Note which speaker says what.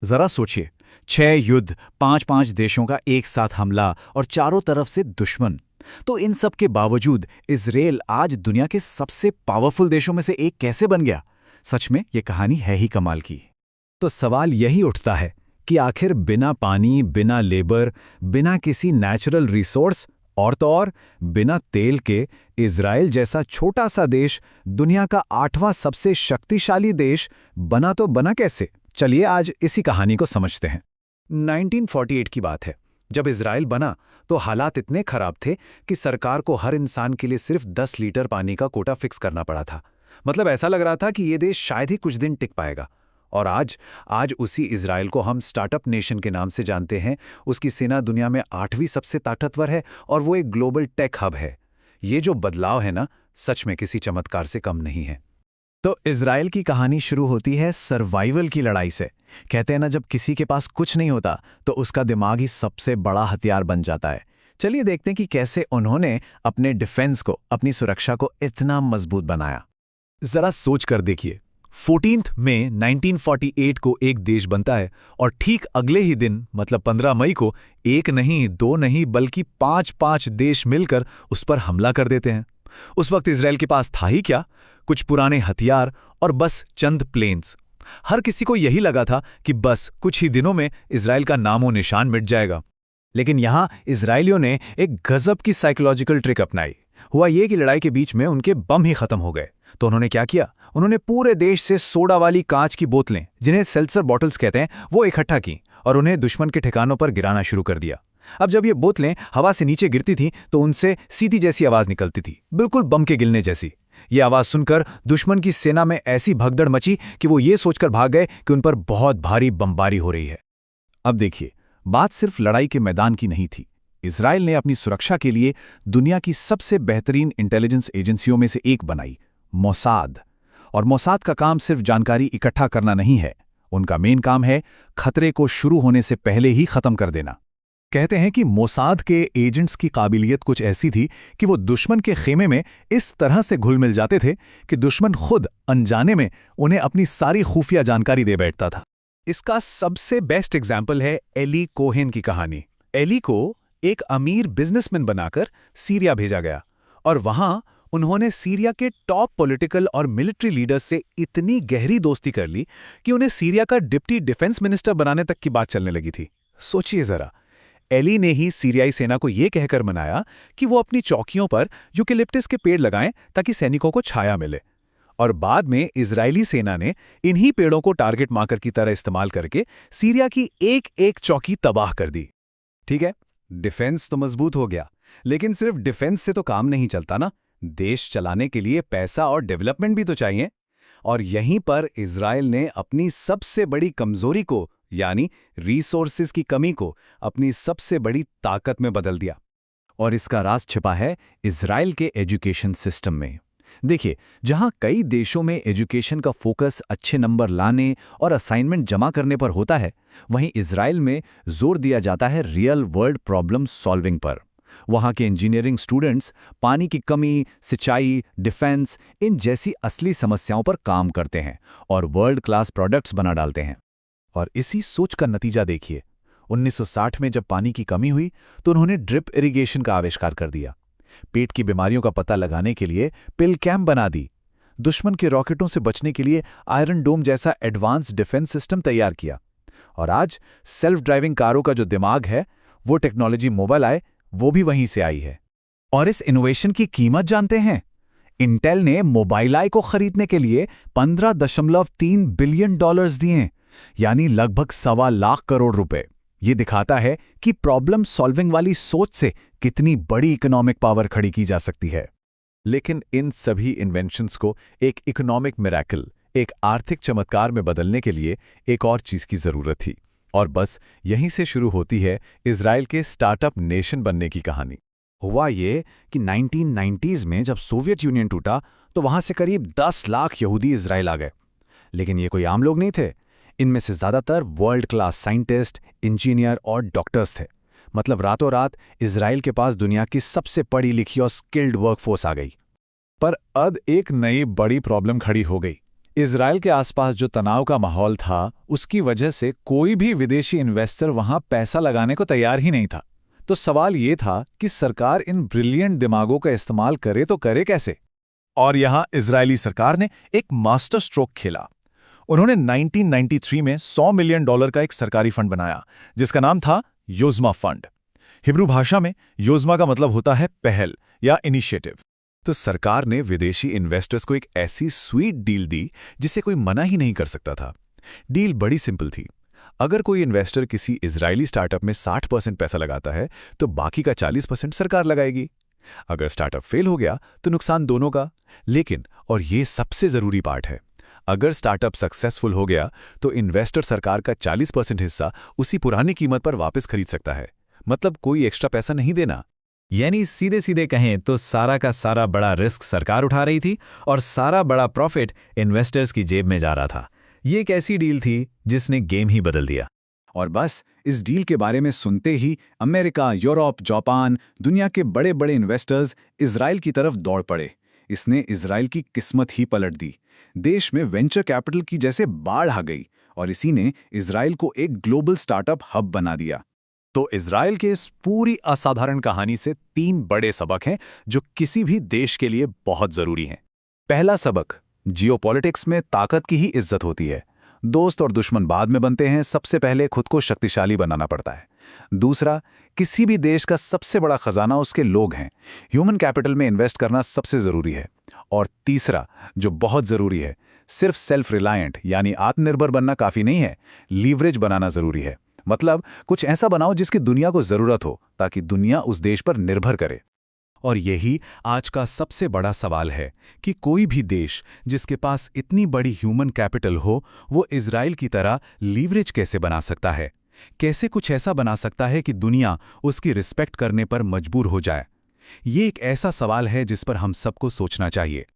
Speaker 1: जरा सोचिए, 6 युद्ध, 5-5 देशों का एक साथ हमला और चारों तरफ से दुश्मन। तो इन सब के बावजूद इजराइल आज दुनिया के सबसे पावरफुल देशों में से एक कैसे बन गया? सच में ये कहानी है ही कमाल की। तो सवाल यही उठता है कि आखिर बिना पानी, बिना लेबर, बिना किसी नेचुरल रिसोर्स और तो और बिना तेल के इजराइल जैसा छोटा सा देश दुनिया का 8वां सबसे शक्तिशाली देश बना तो बना कैसे? चलिए आज इसी कहानी को समझते हैं। 1948 की बात है। जब इजराइल बना तो हालात इतने खराब थे कि सरकार को हर इंसान के लिए सिर्फ 10 लीटर पानी का कोटा फिक्स करना पड़ा था। मतलब ऐसा लग रहा था कि ये देश शायद ही कुछ दिन टिक पाएगा। और आज उसी इजराइल को हम स्टार्टअप नेशन के नाम से जानते हैं। उसकी सेना दुनिया में 8वीं सबसे ताकतवर है और वो एक ग्लोबल टेक हब है। ये जो बदलाव है ना, सच में किसी चमत्कार से कम नहीं है। तो इजराइल की कहानी शुरू होती है सर्वाइवल की लड़ाई से। कहते हैं ना, जब किसी के पास कुछ नहीं होता तो उसका दिमाग ही सबसे बड़ा हथियार बन जाता है। चलिए देखते हैं कि कैसे उन्होंने अपने डिफेंस को, अपनी सुरक्षा को इतना मजबूत बनाया। जरा सोच कर देखिए, 14 मई 1948 को एक देश बनता है और ठीक अगले ही दिन मतलब 15 मई को एक नहीं, दो नहीं, बल्कि 5-5 देश मिलकर उस पर हमला कर देते हैं। उस वक्त इजराइल के पास था ही क्या? कुछ पुराने हथियार और बस चंद प्लेन्स। हर किसी को यही लगा था कि बस कुछ ही दिनों में इजराइल का नामो निशान मिट जाएगा। लेकिन यहां इजरायलियों ने एक गजब की साइकोलॉजिकल ट्रिक अपनाई। हुआ ये कि लड़ाई के बीच में उनके बम ही खत्म हो गए। तो उन्होंने क्या किया? उन्होंने पूरे देश से सोडा वाली कांच की बोतलें, जिन्हें सेल्सर बॉटल्स कहते हैं, वो इकट्ठा की और उन्हें दुश्मन के ठिकानों पर गिराना शुरू कर दिया। अब जब ये बोतलें हवा से नीचे गिरती थीं तो उनसे सीधी जैसी आवाज निकलती थी, बिल्कुल बम के गिरने जैसी। ये आवाज सुनकर दुश्मन की सेना में ऐसी भगदड़ मची कि वो ये सोचकर भाग गए कि उन पर बहुत भारी बमबारी हो रही है। अब देखिए, बात सिर्फ लड़ाई के मैदान की नहीं थी। इजराइल ने अपनी सुरक्षा के लिए दुनिया की सबसे बेहतरीन इंटेलिजेंस एजेंसियों में से एक बनाई, मोसाद। और मोसाद का काम सिर्फ जानकारी इकट्ठा करना नहीं है। उनका मेन काम है खतरे को शुरू होने से पहले ही खत्म कर देना। कहते हैं कि मोसाद के एजेंट्स की काबिलियत कुछ ऐसी थी कि वो दुश्मन के खेमे में इस तरह से घुल मिल जाते थे कि दुश्मन खुद अनजाने में उन्हें अपनी सारी खुफिया जानकारी दे बैठता था। इसका सबसे बेस्ट एग्जाम्पल है एली कोहेन की कहानी। एली को एक अमीर बिजनेसमैन बनाकर सीरिया भेजा गया और वहां उन्होंने सीरिया के टॉप पॉलिटिकल और मिलिट्री लीडर्स से इतनी गहरी दोस्ती कर ली कि उन्हें सीरिया का डिप्टी डिफेंस मिनिस्टर बनाने तक की बात चलने लगी थी। सोचिए जरा, एली ने ही सीरियाई सेना को यह कहकर मनाया कि वो अपनी चौकियों पर यूकेलिप्टस के पेड़ लगाएं ताकि सैनिकों को छाया मिले। और बाद में इजरायली सेना ने इन्हीं पेड़ों को टारगेट मार्कर की तरह इस्तेमाल करके सीरिया की एक एक चौकी तबाह कर दी। ठीक है, डिफेंस तो मजबूत हो गया, लेकिन सिर्फ डिफेंस से तो काम नहीं चलता ना। देश चलाने के लिए पैसा और डेवलपमेंट भी तो चाहिए। और यहीं पर इजराइल ने अपनी सबसे बड़ी कमजोरी को, यानी रिसोर्सेज की कमी को, अपनी सबसे बड़ी ताकत में बदल दिया। और इसका राज छिपा है इजराइल के एजुकेशन सिस्टम में। देखिए, जहां कई देशों में एजुकेशन का फोकस अच्छे नंबर लाने और असाइनमेंट जमा करने पर होता है, वहीं इजराइल में जोर दिया जाता है रियल वर्ल्ड प्रॉब्लम सॉल्विंग पर। वहां के इंजीनियरिंग स्टूडेंट्स पानी की कमी, सिंचाई, डिफेंस, इन जैसी असली समस्याओं पर काम करते हैं और वर्ल्ड क्लास प्रोडक्ट्स बना डालते हैं। और इसी सोच का नतीजा देखिए, 1960 में जब पानी की कमी हुई तो उन्होंने ड्रिप इरिगेशन का आविष्कार कर दिया। पेट की बीमारियों का पता लगाने के लिए पिल कैम्प बना दी। दुश्मन के रॉकेटों से बचने के लिए आयरन डोम जैसा एडवांस डिफेंस सिस्टम तैयार किया। और आज सेल्फ ड्राइविंग कारों का जो दिमाग है, वो टेक्नोलॉजी मोबाइल आए, वो भी वहीं से आई है। और इस इनोवेशन की कीमत जानते हैं? इंटेल ने मोबाइल को खरीदने के लिए $15.3 बिलियन दिए, यानी लगभग 1.25 लाख करोड़ रुपए। ये दिखाता है कि प्रॉब्लम सॉल्विंग वाली सोच से कितनी बड़ी इकोनॉमिक पावर खड़ी की जा सकती है। लेकिन इन सभी इन्वेंशंस को एक इकोनॉमिक मिरेकल, एक आर्थिक चमत्कार में बदलने के लिए एक और चीज की जरूरत थी। और बस यहीं से शुरू होती है इजराइल के स्टार्टअप नेशन बनने की कहानी। हुआ ये कि 1990s में जब सोवियत यूनियन टूटा तो वहां से करीब 10 लाख यहूदी इजराइल आ गए। लेकिन ये कोई आम लोग नहीं थे। इनमें से ज्यादातर वर्ल्ड क्लास साइंटिस्ट, इंजीनियर और डॉक्टर्स थे। मतलब रातों रात इजराइल के पास दुनिया की सबसे पढ़ी लिखी और स्किल्ड वर्कफोर्स आ गई। पर अब एक नई बड़ी प्रॉब्लम खड़ी हो गई।
Speaker 2: इजराइल के आसपास जो तनाव का माहौल था, उसकी वजह से कोई भी विदेशी इन्वेस्टर वहां पैसा लगाने को तैयार ही नहीं था। तो सवाल ये था कि सरकार इन ब्रिलियंट दिमागों का इस्तेमाल करे तो करे कैसे।
Speaker 3: और यहाँ इजरायली सरकार ने एक मास्टर स्ट्रोक खेला। उन्होंने 1993 में $100 मिलियन का एक सरकारी फंड बनाया, जिसका नाम था योजना फंड। हिब्रू भाषा में योजना का मतलब होता है पहल या इनिशिएटिव। तो सरकार ने विदेशी इन्वेस्टर्स को एक ऐसी स्वीट डील दी जिसे कोई मना ही नहीं कर सकता था। डील बड़ी सिंपल थी। अगर कोई इन्वेस्टर किसी इजरायली स्टार्टअप में 60% पैसा लगाता है, तो बाकी का 40% सरकार लगाएगी। अगर स्टार्टअप फेल हो गया तो नुकसान दोनों का। लेकिन, और ये सबसे जरूरी पार्ट है, अगर स्टार्टअप सक्सेसफुल हो गया तो इन्वेस्टर सरकार का 40% हिस्सा उसी पुरानी कीमत पर वापस खरीद सकता है। मतलब कोई एक्स्ट्रा पैसा नहीं देना।
Speaker 2: यानी सीधे सीधे कहें तो सारा का सारा बड़ा रिस्क सरकार उठा रही थी और सारा बड़ा प्रॉफिट इन्वेस्टर्स की जेब में जा रहा था। ये एक ऐसी डील थी जिसने गेम ही बदल दिया।
Speaker 1: और बस इस डील के बारे में सुनते ही अमेरिका, यूरोप, जापान, दुनिया के बड़े बड़े इन्वेस्टर्स इजराइल की तरफ दौड़ पड़े। इसने इजराइल की किस्मत ही पलट दी। देश में वेंचर कैपिटल की जैसे बाढ़ आ गई और इसी ने इजराइल को एक ग्लोबल स्टार्टअप हब बना दिया।
Speaker 3: तो इजराइल के इस पूरी असाधारण कहानी से 3 बड़े सबक हैं जो किसी भी देश के लिए बहुत जरूरी हैं।
Speaker 1: पहला सबक, जियोपॉलिटिक्स में ताकत की ही इज्जत होती है। दोस्त और दुश्मन बाद में बनते हैं, सबसे पहले खुद को शक्तिशाली बनाना पड़ता है। दूसरा, किसी भी देश का सबसे बड़ा खजाना उसके लोग हैं। ह्यूमन कैपिटल में इन्वेस्ट करना सबसे जरूरी है। और तीसरा, जो बहुत जरूरी है, सिर्फ सेल्फ रिलायंट यानी आत्मनिर्भर बनना काफी नहीं है, लीवरेज बनाना जरूरी है। मतलब कुछ ऐसा बनाओ जिसकी दुनिया को जरूरत हो, ताकि दुनिया उस देश पर निर्भर करे।
Speaker 3: और यही आज का सबसे बड़ा सवाल है कि कोई भी देश जिसके पास इतनी बड़ी ह्यूमन कैपिटल हो, वो इजराइल की तरह लीवरेज कैसे बना सकता है? कैसे कुछ ऐसा बना सकता है कि दुनिया उसकी रिस्पेक्ट करने पर मजबूर हो जाए? ये एक ऐसा सवाल है जिस पर हम सबको सोचना चाहिए।